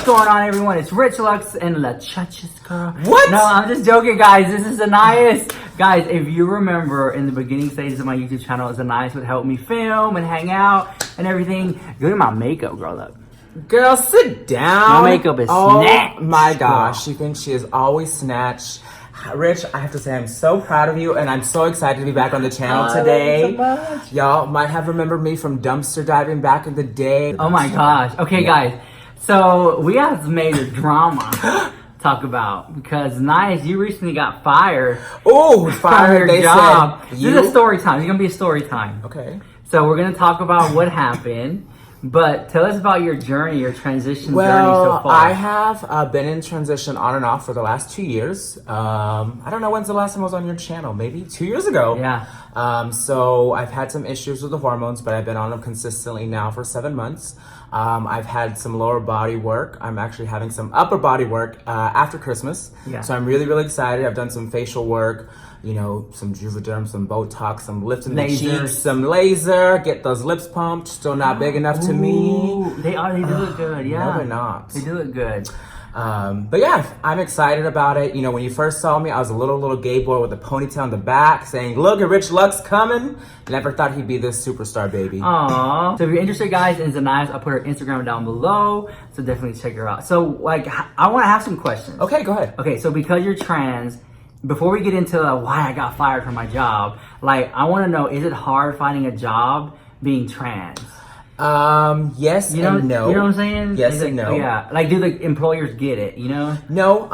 What's going on, everyone? It's Rich Lux and La Chachas Girl. What? No, I'm just joking, guys. This is ZINNIES. Guys, if you remember in the beginning stages of my YouTube channel, ZINNIES would help me film and hang out and everything. Look at my makeup, girl. Look. Girl, sit down. My makeup is snatched. Oh my gosh, she thinks she is always snatched. Rich, I have to say I'm so proud of you and I'm so excited to be back on the channel today. So Y'all might have remembered me from dumpster diving back in the day. Oh my gosh. Okay, guys. So we have some major drama to talk about because ZINNIES, you recently got fired. Oh, fired, they job. said. This is a story time. It's going to be a story time. Okay. So we're going to talk about what happened. But tell us about your journey, your transition journey so far. I have been in transition on and off for the last 2 years. I don't know when's the last time I was on your channel. Maybe 2 years ago. Yeah. So I've had some issues with the hormones, but I've been on them consistently now for 7 months. I've had some lower body work. I'm actually having some upper body work after Christmas. Yeah. So I'm really, really excited. I've done some facial work. You know, some Juvederm, some Botox, some lifting the cheeks, some laser, get those lips pumped. Still not big enough to me. They are, they do look good, yeah. No, they're not. They do look good. But yeah, I'm excited about it. You know, when you first saw me, I was a little gay boy with a ponytail in the back saying, look at Rich Lux coming. Never thought he'd be this superstar baby. Aww. So if you're interested, guys, in ZINNIES, I'll put her Instagram down below. So definitely check her out. So, like, I want to have some questions. Okay, go ahead. Okay, so because you're trans, before we get into why I got fired from my job, like, I want to know, is it hard finding a job being trans? Yes and no. You know what I'm saying? Yes and no. Yeah. Like, do the employers get it, you know? No,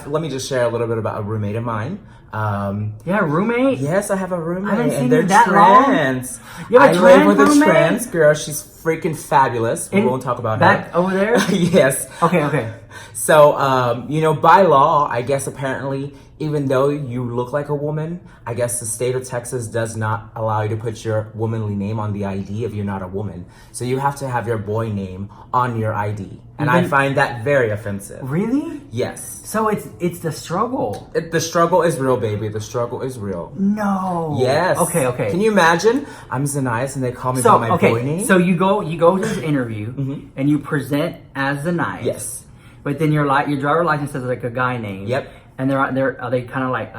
let me just share a little bit about a roommate of mine. Yeah, roommate? Yes, I have a roommate. I haven't seen and they're you that trans. long. You have a I trans live with roommate? a trans girl. She's freaking fabulous. We won't talk about back her. over there? Yes. Okay. So, you know, by law, I guess apparently, even though you look like a woman, I guess the state of Texas does not allow you to put your womanly name on the ID if you're not a woman. So you have to have your boy name on your ID. And I find that very offensive. Really? Yes. So it's the struggle. The struggle is real, baby. The struggle is real. No. Yes. Okay. Can you imagine? I'm ZINNIES and they call me by my boy name. So you go to this interview and you present as ZINNIES. Yes. But then your driver license says like a guy name. Yep. And are they kind of like?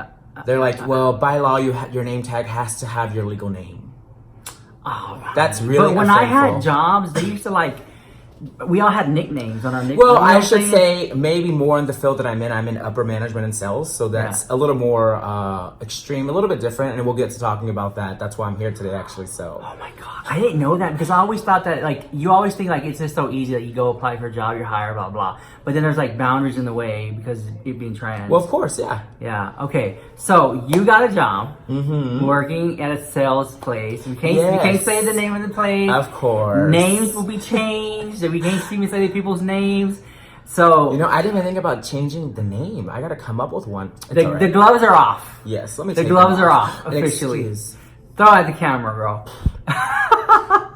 They're like, well, by law, your name tag has to have your legal name. Oh, that's really. But when I had jobs, they used to like. We all had nicknames on our nicknames. Well, I should say maybe more in the field that I'm in. I'm in upper management and sales, so that's a little more extreme, a little bit different, and we'll get to talking about that. That's why I'm here today, actually. So. Oh my god, I didn't know that because I always thought that like you always think like it's just so easy that you go apply for a job, you're hired, blah blah. But then there's like boundaries in the way because it being trans. Well, of course, yeah. Yeah. Okay. So you got a job working at a sales place. You can't say the name of the place. Of course. Names will be changed. We can't even say people's names. So you know, I didn't even think about changing the name. I gotta come up with one. The gloves are off. Yes, let me. The gloves are off officially. Throw at the camera, girl.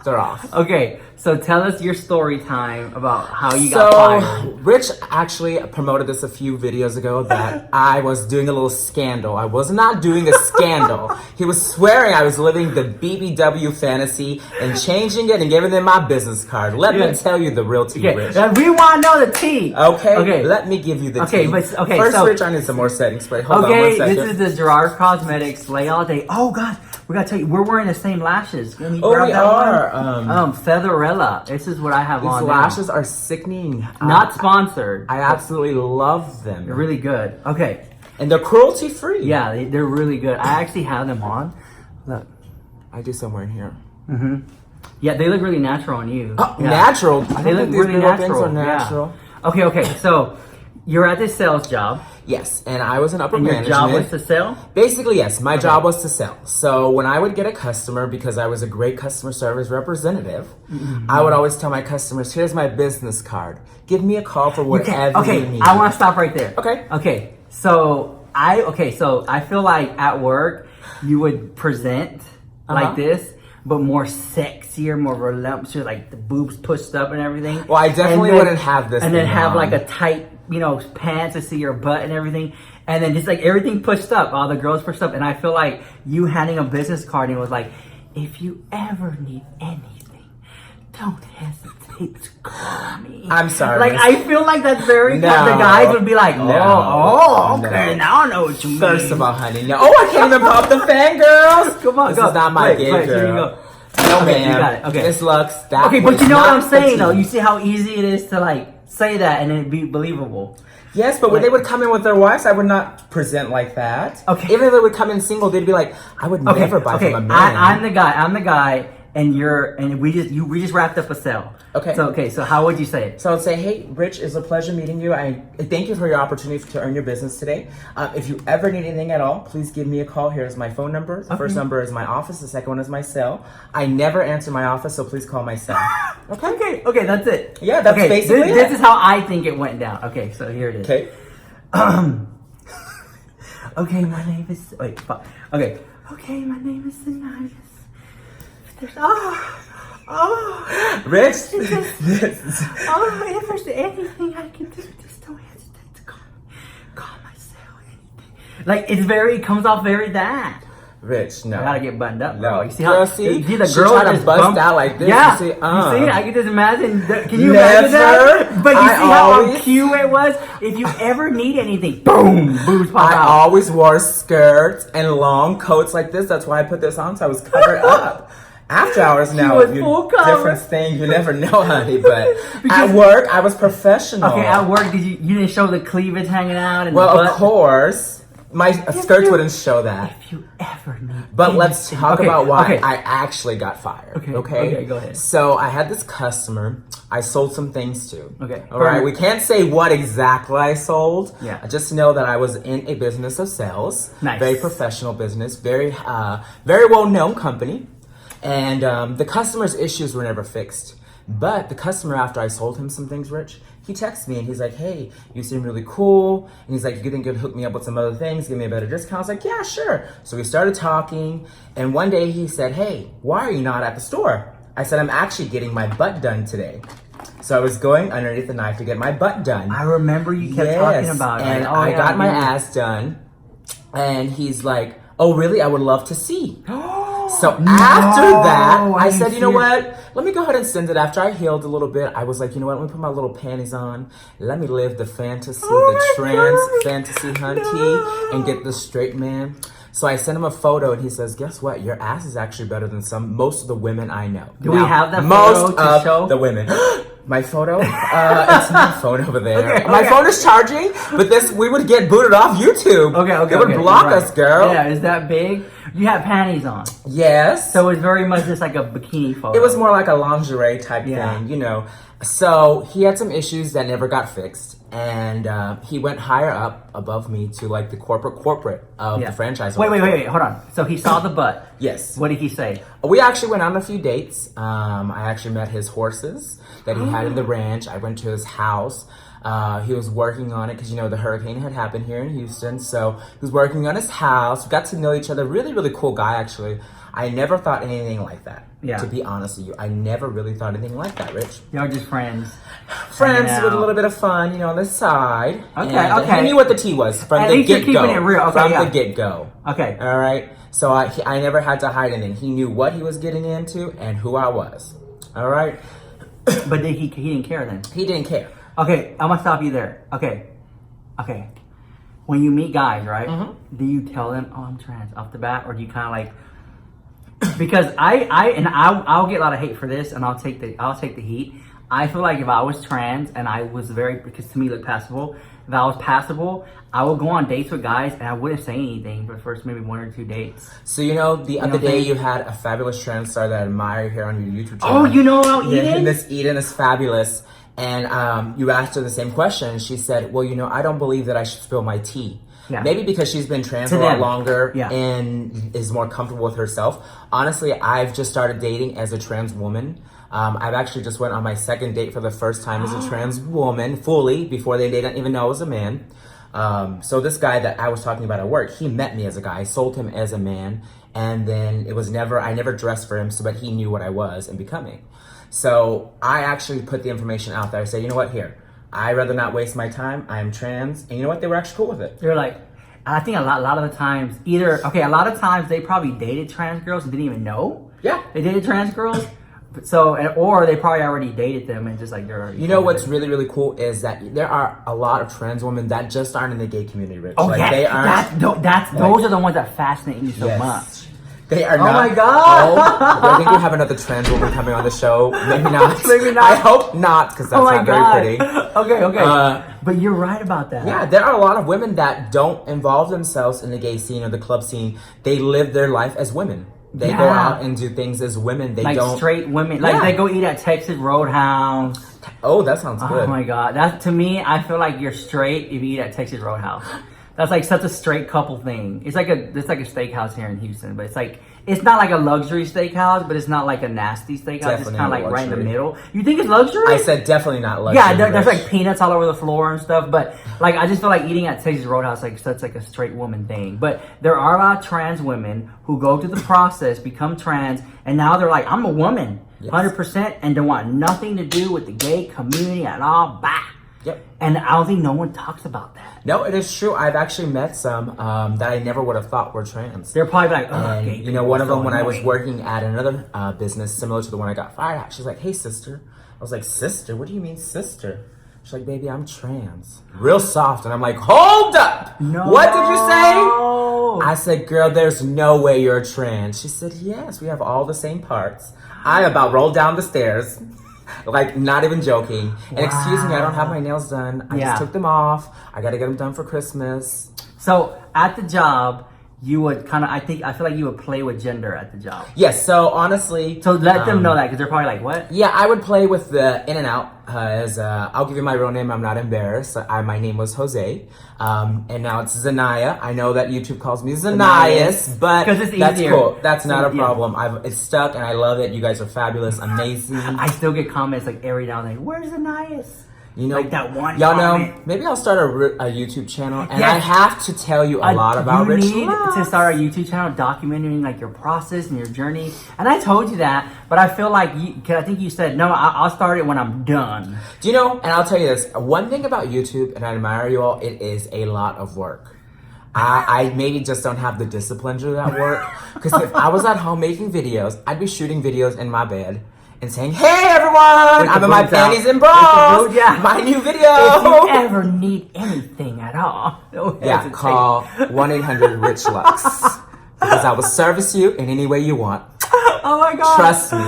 They're off. Okay, so tell us your story time about how you got fired. Rich actually promoted this a few videos ago that I was doing a little scandal. I was not doing a scandal. He was swearing I was living the BBW fantasy and changing it and giving them my business card. Let me tell you the real tea, Rich. We want to know the tea. Okay. Let me give you the tea. First, Rich, I need some more setting spray. Hold on 1 second. This is the Gerard Cosmetics Slay All Day. Oh, God. We gotta tell you, we're wearing the same lashes. We are. Featherella. This is what I have on. These lashes are sickening. Not sponsored. I absolutely love them. They're really good. Okay. And they're cruelty free. Yeah, they're really good. I actually have them on. Look. I do somewhere in here. Yeah, they look really natural on you. Oh, natural? They look really natural. Are natural. Yeah. Okay. So you're at this sales job. Yes, and I was an upper management. Your job was to sell? Basically, yes. My job was to sell. So when I would get a customer, because I was a great customer service representative, I would always tell my customers, here's my business card. Give me a call for whatever you need. I want to stop right there. Okay. So I feel like at work, you would present like this, but more sexier, more voluptuous, like the boobs pushed up and everything. Well, I definitely wouldn't have this. And then have like a tight, pants to see your butt and everything. And then just like everything pushed up, all the girls pushed up. And I feel like you handing a business card and it was like, if you ever need anything, don't hesitate. please call me. I'm sorry. Like, miss. I feel like that's very, No. the guys would be like, No. okay, No. now I know what you mean. First of all, honey, no. Oh, I can't even pop the fan, girls. Come on, This go. is not my gig, Here you girl. go. No, Okay, ma'am. you got it. Okay. This looks that. Okay, but was you know what not I'm saying, though? petite. You see how easy it is to, like, say that and it be believable. Yes, but when they would come in with their wives, I would not present like that. Okay. Even if they would come in single, they'd be like, I would never buy from a man. I'm the guy, and we just wrapped up a sale. Okay. So how would you say it? So I'd say, hey, Rich, it's a pleasure meeting you. I thank you for your opportunity to earn your business today. If you ever need anything at all, please give me a call. Here's my phone number. The first number is my office. The second one is my cell. I never answer my office, so please call my cell. Okay, that's it. Yeah, that's basically this it. is how I think it went down. Okay, so here it is. Okay. Okay, my name is. Wait, fuck. Okay. Okay, my name is ZINNIES. Rich, If there's anything I can do, just don't hesitate to call myself anything. Like, it comes off very that. Rich, no. I gotta get buttoned up, No. bro. You see Girl, how? see? the She girl tried to just bust bumped- out like this. Yeah. You see? You see? I can just imagine. Can you Never. imagine that? But you I see how always- cute it was? If you ever need anything, boom, boobs pop I out. always wore skirts and long coats like this. That's why I put this on, so I was covered up. After hours now, was full cover. different thing. You never know, honey. But Because- at work, I was professional. Okay, at work, you didn't show the cleavage hanging out and Well, the butt? of course, my skirts wouldn't show that. If you ever need But let's anything- talk Okay, about why okay. I actually got fired. Okay, go ahead. So I had this customer I sold some things to. Okay. All right. We can't say what exactly I sold. Yeah. I just know that I was in a business of sales. Nice. Very professional business. Very well known company. And the customer's issues were never fixed. But the customer, after I sold him some things, Rich, he texts me and he's like, hey, you seem really cool. And he's like, you think you could hook me up with some other things, give me a better discount? I was like, yeah, sure. So we started talking. And one day he said, hey, why are you not at the store? I said, I'm actually getting my butt done today. So I was going underneath the knife to get my butt done. I remember you kept talking about it. And Like, oh, I yeah, got my yeah. ass done. And he's like, oh, really? I would love to see. So after that, I said, you know what? Let me go ahead and send it. After I healed a little bit, I was like, you know what? Let me put my little panties on. Let me live the fantasy, the trans fantasy hunty, and get the straight man. So I sent him a photo, and he says, guess what? Your ass is actually better than most of the women I know. Do we have that most photo to of show? the women. My photo? It's my phone over there. Okay, My okay. phone is charging, but we would get booted off YouTube. Okay. They would block you're right. us, girl. Yeah, is that big? You had panties on. Yes. So it's very much just like a bikini photo. It was more like a lingerie type Yeah. thing, you know. So he had some issues that never got fixed, and he went higher up above me to like the corporate of the franchise. Wait, hold on. So he saw the butt. Yes. What did he say? We actually went on a few dates. I actually met his horses that he had in the ranch. I went to his house. He was working on it because, you know, the hurricane had happened here in Houston. So he was working on his house. We got to know each other. Really, really cool guy, actually. I never thought anything like that. Yeah. To be honest with you, I never really thought anything like that, Rich. Y'all just friends. Friends Hanging with a out. little bit of fun, you know, on the side. Okay, And, okay. He knew what the tea was from At the least you're get-go. keeping it real. Okay, from yeah. the get-go. Okay. All right? So I never had to hide anything. He knew what he was getting into and who I was. All right? But he didn't care then. He didn't care. Okay, I'm gonna stop you there. Okay. When you meet guys, right? Mm-hmm. Do you tell them, "Oh, I'm trans" off the bat, or do you kind of like? Because I'll get a lot of hate for this, and I'll take the heat. I feel like if I was trans and I was because to me it looked passable. If I was passable, I would go on dates with guys and I wouldn't say anything for the first maybe 1 or 2 dates. So, you know, the other what I'm day saying? you had a fabulous trans star that I admire here on your YouTube channel. Oh, you know about Yeah, Eden? Miss Eden is fabulous. And you asked her the same question. And she said, well, you know, I don't believe that I should spill my tea. Yeah. Maybe because she's been trans To a lot them. longer Yeah. and is more comfortable with herself. Honestly, I've just started dating as a trans woman. I've actually just went on my second date for the first time as a trans woman, fully. Before they didn't even know I was a man. So this guy that I was talking about at work, he met me as a guy. I sold him as a man. And then I never dressed for him, but he knew what I was and becoming. So I actually put the information out there. I said, you know what, here. I'd rather not waste my time. I am trans. And you know what? They were actually cool with it. They're like, I think a lot of the times, a lot of times they probably dated trans girls and didn't even know. Yeah. They dated trans girls, So, or they probably already dated them and just like they're already. You know what's really, really cool is that there are a lot of trans women that just aren't in the gay community, Rich. Oh, like, yeah. they aren't. Those are the ones that fascinate me so Yes. much. They are Oh not. my God. Oh, I think we have another trans woman coming on the show. Maybe not. Maybe not. I hope not, because that's Oh my not God. very pretty. Okay. But you're right about that. Yeah, there are a lot of women that don't involve themselves in the gay scene or the club scene. They live their life as women. They go out and do things as women. They like don't. straight women. Like they go eat at Texas Roadhouse. Oh, that sounds good. Oh my God. That to me, I feel like you're straight if you eat at Texas Roadhouse. That's like such a straight couple thing. It's like a steakhouse here in Houston, but it's not like a luxury steakhouse, but it's not like a nasty steakhouse. Definitely it's kind of like right in the luxury. middle. You think it's luxury? I said definitely not luxury. Yeah, there's like peanuts all over the floor and stuff, but like I just feel like eating at Texas Roadhouse like such like a straight woman thing. But there are a lot of trans women who go through the process, become trans, and now they're like, I'm a woman, 100%, and don't want nothing to do with the gay community at all. Bah. Yep. And I don't think no one talks about that. No, it is true. I've actually met some that I never would have thought were trans. They're probably like, oh, And, gay you know, one of them, so when I was annoying. working at another business similar to the one I got fired at, she's like, hey, sister. I was like, sister? What do you mean, sister? She's like, baby, I'm trans. Real soft. And I'm like, hold up. No. What did you say? I said, girl, there's no way you're trans. She said, yes, we have all the same parts. I about rolled down the stairs. Like, not even joking. And excuse me, I don't have my nails done. I just took them off. I got to get them done for Christmas. So, at the job, you would kind of, I feel like you would play with gender at the job. Yes, so honestly... So let them know that, because they're probably like, what? Yeah, I would play with the in and out. I'll give you my real name. I'm not embarrassed. My name was Jose. And now it's Zania. I know that YouTube calls me ZINNIES, but it's that's easier. cool. That's not a problem. It's stuck, and I love it. You guys are fabulous, amazing. I still get comments like every now and then, where's Zinias? You know, like that one y'all comment. know, maybe I'll start a YouTube channel, and I have to tell you a lot about Rich You need Lux. to start a YouTube channel documenting like your process and your journey. And I told you that, but I feel like cause I think you said no. I'll start it when I'm done. Do you know? And I'll tell you this: one thing about YouTube, and I admire you all, it is a lot of work. I maybe just don't have the discipline to do that work. Because if I was at home making videos, I'd be shooting videos in my bed and saying, "Hey everyone, I'm in my panties and bras. My new video." If you ever need anything at all, don't hesitate. Call 1-800-RICH-LUX because I will service you in any way you want. Oh my God! Trust me.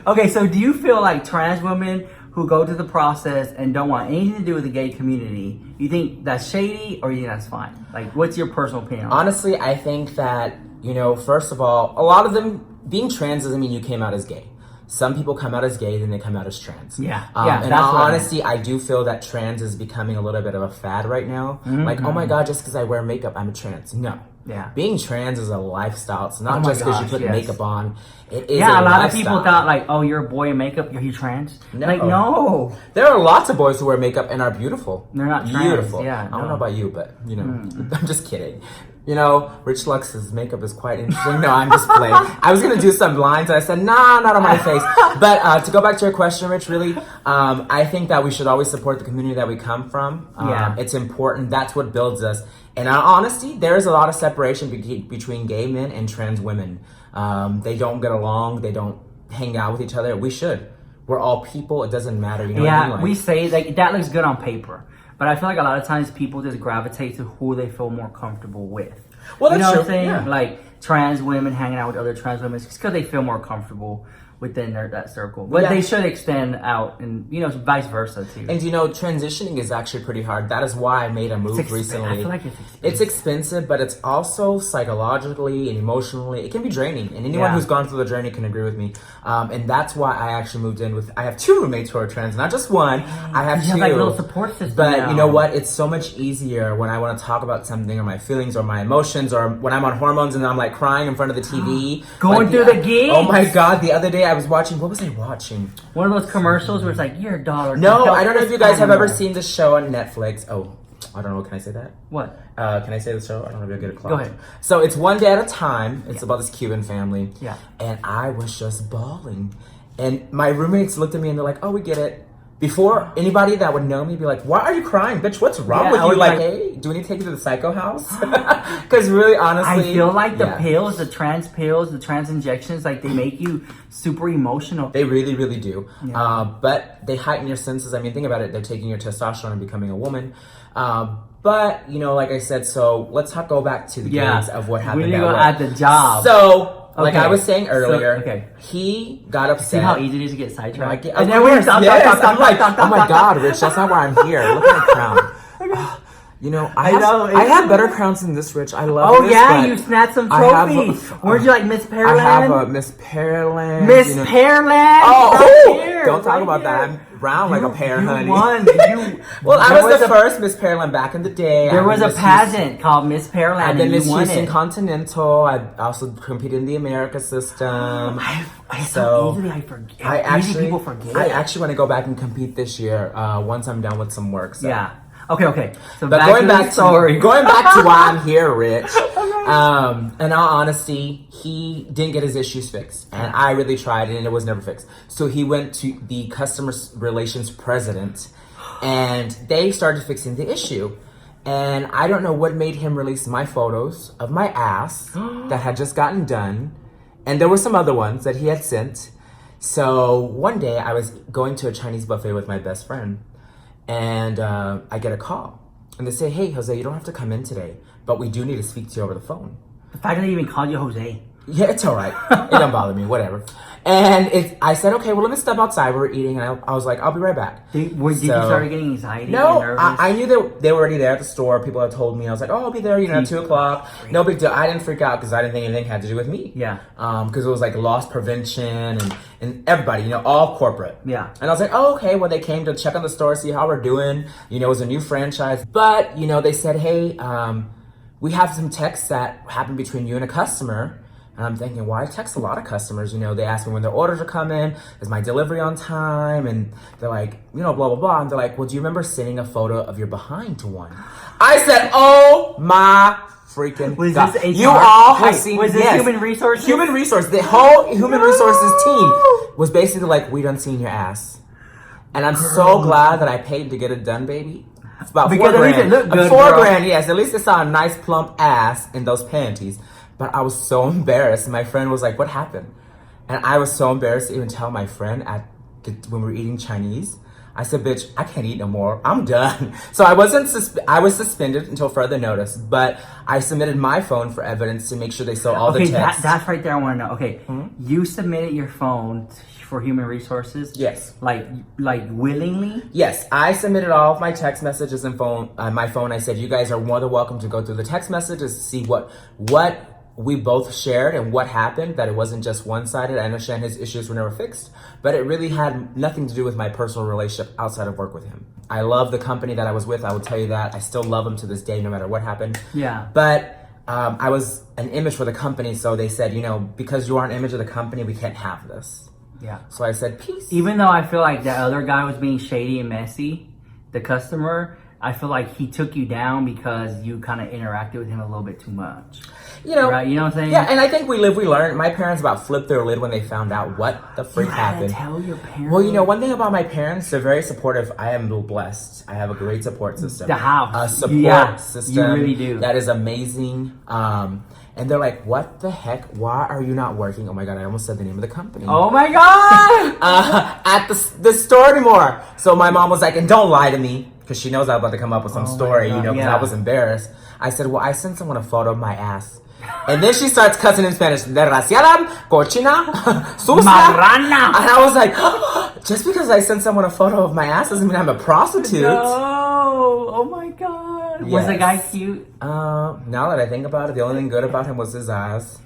Okay. So do you feel like trans women who go through the process and don't want anything to do with the gay community, you think that's shady or you think that's fine? Like, what's your personal opinion on that? Honestly, I think that, you know, first of all, a lot of them, being trans doesn't mean you came out as gay. Some people come out as gay, then they come out as trans. Yeah. And in all honesty, I do feel that trans is becoming a little bit of a fad right now. Mm-hmm. Like, oh my God, just because I wear makeup, I'm a trans. No. Yeah. Being trans is a lifestyle. It's not Oh my just because you gosh, put yes. makeup on. It is Yeah, a lot lifestyle. of people thought like, oh, you're a boy in makeup, are you trans? No. Like, no. There are lots of boys who wear makeup and are beautiful. They're not trans, beautiful. yeah, I don't no. know about you, but you know, I'm just kidding. You know, Rich Lux's makeup is quite interesting. No, I'm just playing. I was gonna do some lines, and I said, nah, not on my face. But to go back to your question, Rich, really, I think that we should always support the community that we come from. It's important. That's what builds us. And in honesty, there is a lot of separation between gay men and trans women. They don't get along. They don't hang out with each other. We should. We're all people. It doesn't matter. You know what I mean? Like, we say like that looks good on paper, but I feel like a lot of times people just gravitate to who they feel more comfortable with. Well, that's you know true. what I'm saying? Yeah. Like trans women hanging out with other trans women just because they feel more comfortable within that circle. But they should extend out, and you know, vice versa too. And you know, transitioning is actually pretty hard. That is why I made a move recently. I feel like it's expensive. It's expensive, but it's also psychologically and emotionally, it can be draining. And anyone who's gone through the journey can agree with me. And that's why I actually moved in with, I have 2 roommates who are trans, not just one. I have 2. You have like a little support system But now. you know what? It's so much easier when I want to talk about something or my feelings or my emotions or when I'm on hormones and I'm like crying in front of the TV. Going through the gigs. Oh my God. The other day I was watching, what was I watching? One of those commercials where it's like, you're a dollar. No, I don't know if you guys have ever seen this show on Netflix. Oh, I don't know. Can I say that? What? Can I say the show? I don't know if I'll get a clock. Go ahead. So it's One Day at a Time. It's about this Cuban family. Yeah. And I was just bawling. And my roommates looked at me and they're like, oh, we get it. before anybody that would know me be like, why are you crying, bitch? What's wrong with you? Like, hey, do we need to take you to the psycho house? Because really, honestly, I feel like the pills, the trans pills, the trans injections, like they make you super emotional. They really, really do. Yeah. But they heighten your senses. I mean, think about it. They're taking your testosterone and becoming a woman. But, you know, like I said, so let's go back to the games of what happened. We need to go at the job. So, like I was saying earlier, he got upset. See how easy it is to get sidetracked? And then we're I'm like, oh my God, Rich, that's not why I'm here. Look at my crown. You know, I have better crowns than this, Rich. I love this. Oh, yeah, you snatched some trophies. Weren't you like Miss Pearland? I have a Miss Pearland. Miss Pearland? Oh, don't talk about that. I'm brown like a pear, honey. Won. Well, I was the first Miss Pearland back in the day. There was a pageant called Miss Pearland. I've been Miss Houston Continental. I also competed in the America system. So easily I forget. People forget. I actually want to go back and compete this year once I'm done with some work. So. Yeah. Okay. So but going back to why I'm here, Rich. In all honesty, he didn't get his issues fixed, and I really tried, and it was never fixed. So he went to the customer relations president, and they started fixing the issue. And I don't know what made him release my photos of my ass that had just gotten done, and there were some other ones that he had sent. So one day I was going to a Chinese buffet with my best friend. And I get a call. And they say, hey, Jose, you don't have to come in today, but we do need to speak to you over the phone. The fact that they even called you Jose. Yeah, it's all right. It don't bother me, whatever. And I said, okay, well, let me step outside. We were eating, and I was like, I'll be right back. Did you start getting anxiety? No, I knew they were already there at the store. People had told me. I was like, oh, I'll be there, at 2 o'clock. No big deal. I didn't freak out because I didn't think anything had to do with me. Yeah. Because it was like loss prevention and everybody, all corporate. Yeah. And I was like, oh, okay. Well, they came to check on the store, see how we're doing. It was a new franchise. But, they said, hey, we have some texts that happened between you and a customer. And I'm thinking, well, I text a lot of customers, they ask me when their orders are coming, is my delivery on time? And they're like, blah, blah, blah. And they're like, well, do you remember sending a photo of your behind to one? I said, oh my freaking God. This HR? You all have seen, was this human resources? Human resources. The whole human resources team was basically like, we done seen your ass. And I'm so glad that I paid to get it done, baby. It's about $4 grand. It looked good, $4 grand, yes. At least I saw a nice plump ass in those panties. But I was so embarrassed. My friend was like, what happened? And I was so embarrassed to even tell my friend when we were eating Chinese. I said, bitch, I can't eat no more. I'm done. So I was suspended until further notice. But I submitted my phone for evidence to make sure they saw all the texts. That's right there I want to know. Okay, you submitted your phone for human resources? Yes. Like willingly? Yes, I submitted all of my text messages and my phone. I said, you guys are more than welcome to go through the text messages to see what we both shared and what happened, that it wasn't just one-sided. I understand his issues were never fixed, but it really had nothing to do with my personal relationship outside of work with him. I love the company that I was with. I will tell you that. I still love him to this day, no matter what happened. Yeah. But I was an image for the company, so they said, because you are an image of the company, we can't have this. Yeah. So I said, peace. Even though I feel like the other guy was being shady and messy, the customer, I feel like he took you down because you kind of interacted with him a little bit too much. Right? You know what I'm saying? Yeah, and I think we live, we learn. My parents about flipped their lid when they found out what the freak happened. Tell your parents. Well, one thing about my parents, they're very supportive. I am blessed. I have a great support system. The house. A support system. You really do. That is amazing. And they're like, what the heck? Why are you not working? Oh my God, I almost said the name of the company. Oh my God! At the store anymore. So my mom was like, and don't lie to me, because she knows I was about to come up with some story, because I was embarrassed. I said, well, I sent someone a photo of my ass. And then she starts cussing in Spanish. Desgraciada, cochina, sucia. Marrana. And I was like, just because I sent someone a photo of my ass doesn't mean I'm a prostitute. No. Oh my God. Yes. Was the guy cute? Now that I think about it, the only thing good about him was his eyes.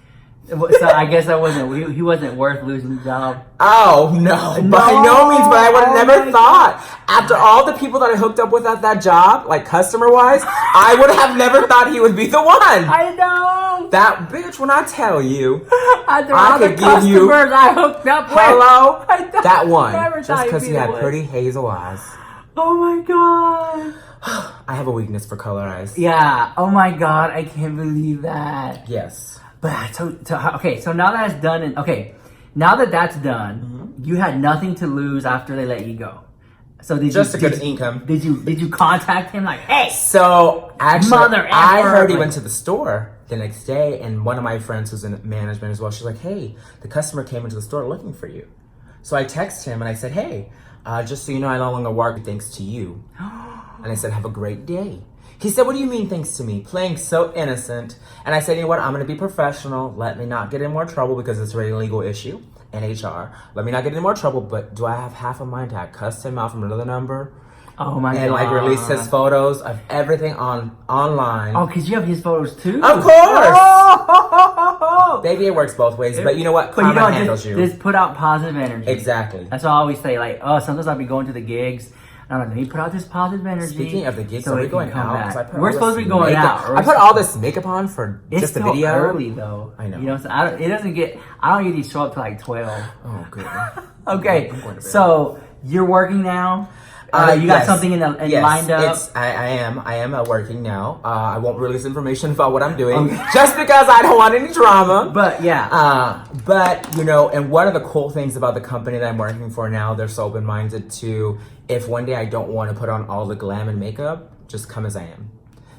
So I guess he wasn't worth losing the job. Oh no, by no means. But I would have never thought. After all the people that I hooked up with at that job, like customer wise, I would have never thought he would be the one. I know. That bitch. When I tell you, after all the customers I hooked up with, hello, that one, just because he had pretty hazel eyes. Oh my God. I have a weakness for color eyes. Yeah. Oh my God. I can't believe that. Yes. But so now that it's done, now that that's done, you had nothing to lose after they let you go. So did Just you, a good did, income. Did you contact him like, hey? So actually, Mother I effer. heard he went to the store the next day, and one of my friends who's in management as well, she's like, hey, the customer came into the store looking for you. So I texted him and I said, hey, just so you know, I no longer work thanks to you. And I said, have a great day. He said, what do you mean thanks to me? Playing so innocent. And I said, you know what, I'm going to be professional. Let me not get in more trouble because it's already a legal issue in HR. Let me not get in more trouble, but do I have half a mind to cuss him out from another number? Oh my god. And like release his photos of everything online. Oh, because you have his photos too? Of course! Oh! Baby, it works both ways, but you know what? But you Karma know, handles just put out positive energy. Exactly. That's what I always say. Like, oh, sometimes I'll be going to the gigs. I'm like, let me put out this positive energy. Speaking of the gigs, so are we it going can come out? back. We're supposed to be going out. I put all this makeup on for It's just the still video. early though. I know. You know, so I don't usually show up till like 12. Oh, good. Okay, I'm going to bed. So you're working now. You got yes. something lined up. I am working now. I won't release information about what I'm doing just because I don't want any drama. But yeah. But you know, and one of the cool things about the company that I'm working for now, they're so open-minded to, if one day I don't want to put on all the glam and makeup, just come as I am.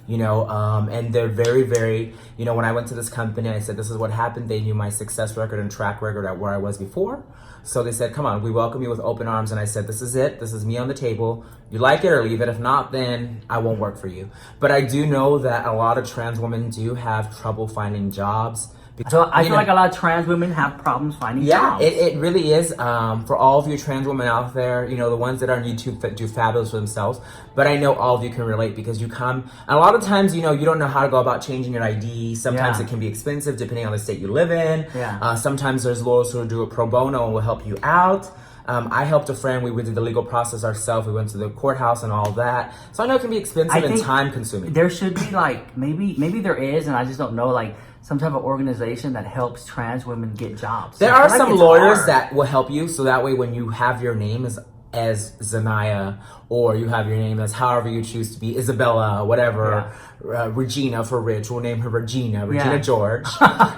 You know, and they're very, very, you know, when I went to this company, I said, this is what happened. They knew my success record and track record at where I was before. So they said, come on, we welcome you with open arms. And I said, this is it. This is me on the table. You like it or leave it. If not, then I won't work for you. But I do know that a lot of trans women do have trouble finding jobs. So I feel like a lot of trans women have problems finding jobs. Yeah, it really is. For all of you trans women out there, you know, the ones that are on YouTube do fabulous for themselves. But I know all of you can relate because you come, and a lot of times, you know, you don't know how to go about changing your ID. Sometimes it can be expensive depending on the state you live in. Yeah. Sometimes there's lawyers who do it pro bono and will help you out. I helped a friend. We did the legal process ourselves. We went to the courthouse and all that. So I know it can be expensive and time consuming. There should be like, maybe there is, and I just don't know, like some type of organization that helps trans women get jobs. There are some lawyers that will help you. So that way when you have your name as Zania, or you have your name as however you choose to be, Isabella, whatever, Regina for Rich, we'll name her Regina George.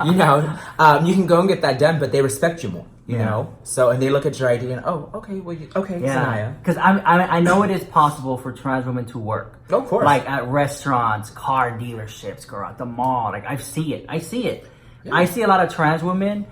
You know, you can go and get that done, but they respect you more. You know, so and they look at your ID and Zania. Because I know it is possible for trans women to work. Of course, like at restaurants, car dealerships, girl, at the mall. Like I see it. Yeah. I see a lot of trans women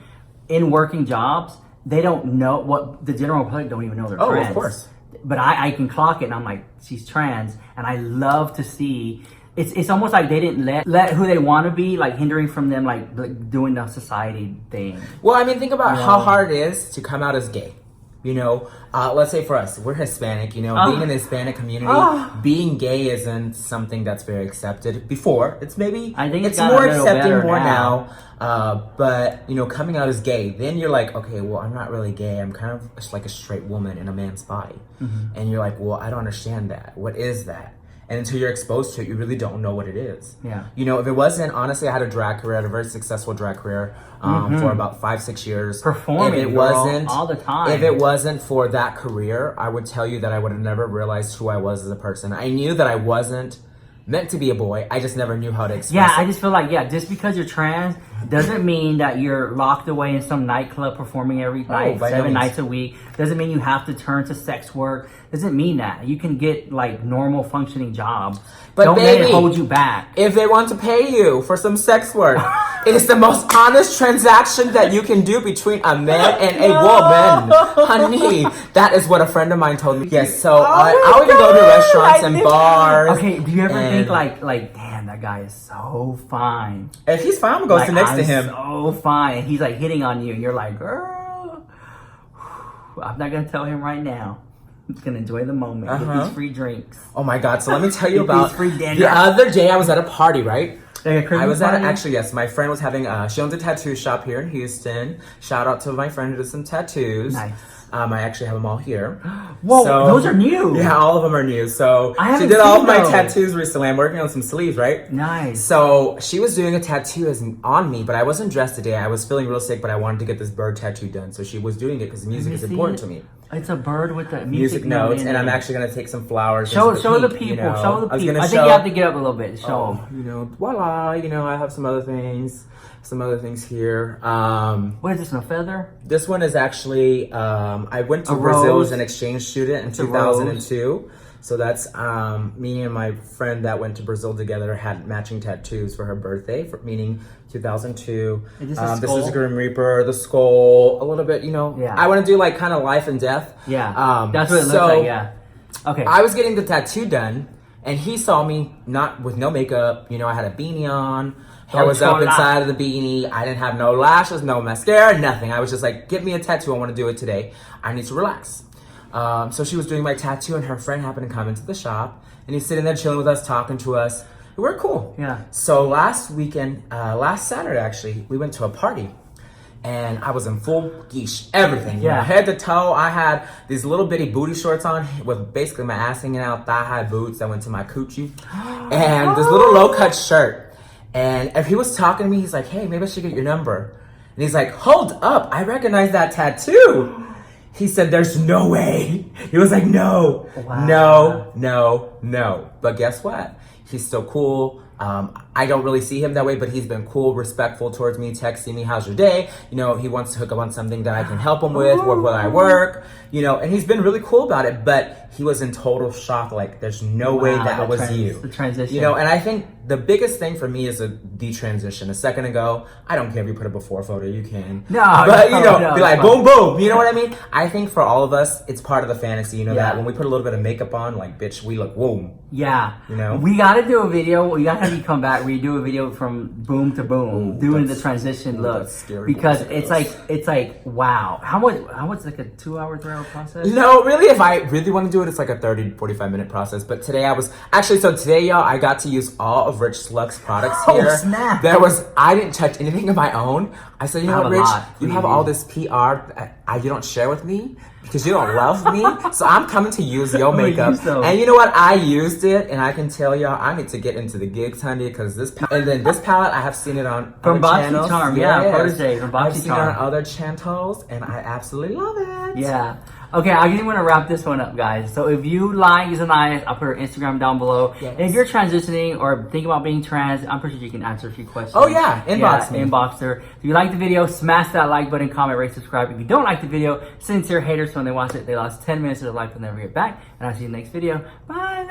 in working jobs. They don't know what the general public don't even know they're trans. Oh, of course. But I can clock it and I'm like, she's trans, and I love to see. It's almost like they didn't let who they want to be, like hindering from them like doing the society thing. Well, I mean, think about how hard it is to come out as gay. You know, let's say for us, we're Hispanic, you know, being in the Hispanic community, being gay isn't something that's very accepted. Before, it's maybe, it's more accepted more now. But, you know, coming out as gay, then you're like, okay, well, I'm not really gay. I'm kind of just like a straight woman in a man's body. Mm-hmm. And you're like, well, I don't understand that. What is that? And until you're exposed to it, you really don't know what it is. Yeah. You know, if it wasn't, honestly, I had a drag career, I had a very successful drag career for about 5-6 years. Performing, if it wasn't, all the time. If it wasn't for that career, I would tell you that I would have never realized who I was as a person. I knew that I wasn't meant to be a boy. I just never knew how to express it. I just feel like, just because you're trans doesn't mean that you're locked away in some nightclub performing every night, 7 nights a week. Doesn't mean you have to turn to sex work. Doesn't mean that. You can get like normal functioning jobs. But don't baby, let it hold you back. If they want to pay you for some sex work, it is the most honest transaction that you can do between a man and a woman. Honey, that is what a friend of mine told me. Yes, so I would go to restaurants and bars. Okay, do you ever think like, damn, that guy is so fine. If he's fine, I'm going to sit next to him. So fine. He's like hitting on you and you're like, girl, I'm not going to tell him right now. I'm just gonna enjoy the moment. Get these free drinks. Oh my god! So let me tell you about free dinner. The other day I was at a party, right? Like I was actually, yes. My friend was having. She owns a tattoo shop here in Houston. Shout out to my friend who does some tattoos. Nice. I actually have them all here. Whoa, those are new. Yeah, all of them are new. So she did all of my tattoos recently. I'm working on some sleeves, right? Nice. So she was doing a tattoo on me, but I wasn't dressed today. I was feeling real sick, but I wanted to get this bird tattoo done. So she was doing it because music is important to me. It's a bird with the music notes, and I'm actually gonna take some flowers. Show the people. You know, show the people. I think you have to get up a little bit. Show them. You know, voila. You know, I have some other things. some other things here. What is this, a feather? This one is actually, I went to A Brazil rose. as an exchange student in It's a rose. 2002. So that's me and my friend that went to Brazil together had matching tattoos for her birthday, meaning 2002. Is this a This is skull? a Grim Reaper, the skull, a little bit, you know. Yeah. I want to do like kind of life and death. Yeah, that's what it looks so like, yeah. Okay. I was getting the tattoo done, and he saw me not with no makeup. You know, I had a beanie on. Hair was up inside of the beanie. I didn't have no lashes, no mascara, nothing. I was just like, get me a tattoo. I want to do it today. I need to relax. So she was doing my tattoo, and her friend happened to come into the shop, and he's sitting there chilling with us, talking to us. We're cool. Yeah. So last weekend, last Saturday actually, we went to a party, and I was in full geesh, everything. You know, head to toe. I had these little bitty booty shorts on with basically my ass hanging out, thigh-high boots that went to my coochie, and this little low-cut shirt. And if he was talking to me, he's like, hey, maybe I should get your number. And he's like, hold up, I recognize that tattoo. He said, there's no way. He was like, no, no. But guess what? He's still cool. I don't really see him that way, but he's been cool, respectful towards me, texting me, how's your day? You know, he wants to hook up on something that I can help him with, where I work, you know, and he's been really cool about it, but he was in total shock. Like, there's no way that was you. The transition. You know, and I think the biggest thing for me is the transition. A second ago, I don't care if you put a before photo, you can. But, you know, be like, boom, boom. You know what I mean? I think for all of us, it's part of the fantasy, you know, that when we put a little bit of makeup on, like, bitch, we look, whoa. Yeah. You know? We gotta do a video. We gotta have you come back. We do a video from boom to boom, doing the transition look. Because it's like, wow. How much, like a 2 hour, 3 hour process? No, really, if I really want to do it, it's like a 30, 45 minute process. But today today, y'all, I got to use all of Rich Sluck's products here. Oh, snap. I didn't touch anything of my own. I said, you know what, Rich, you have all this PR you don't share with me because you don't love me. So I'm coming to use your makeup. And you know what? I used it, and I can tell y'all, I need to get into the gigs, honey, because this palette, I have seen it on from other Boxy channels. Charm, Protege from Boxy Charm. I've seen it on other channels, and I absolutely love it. Yeah. Okay, I really want to wrap this one up, guys. So if you like ZINNIES, I'll put her Instagram down below. Yes. And if you're transitioning or thinking about being trans, I'm pretty sure you can answer a few questions. Oh yeah, inbox me. Inbox her. If you like the video, smash that like button, comment, rate, subscribe. If you don't like the video, send it to your haters. So when they watch it, they lost 10 minutes of their life and never get back. And I'll see you in the next video. Bye.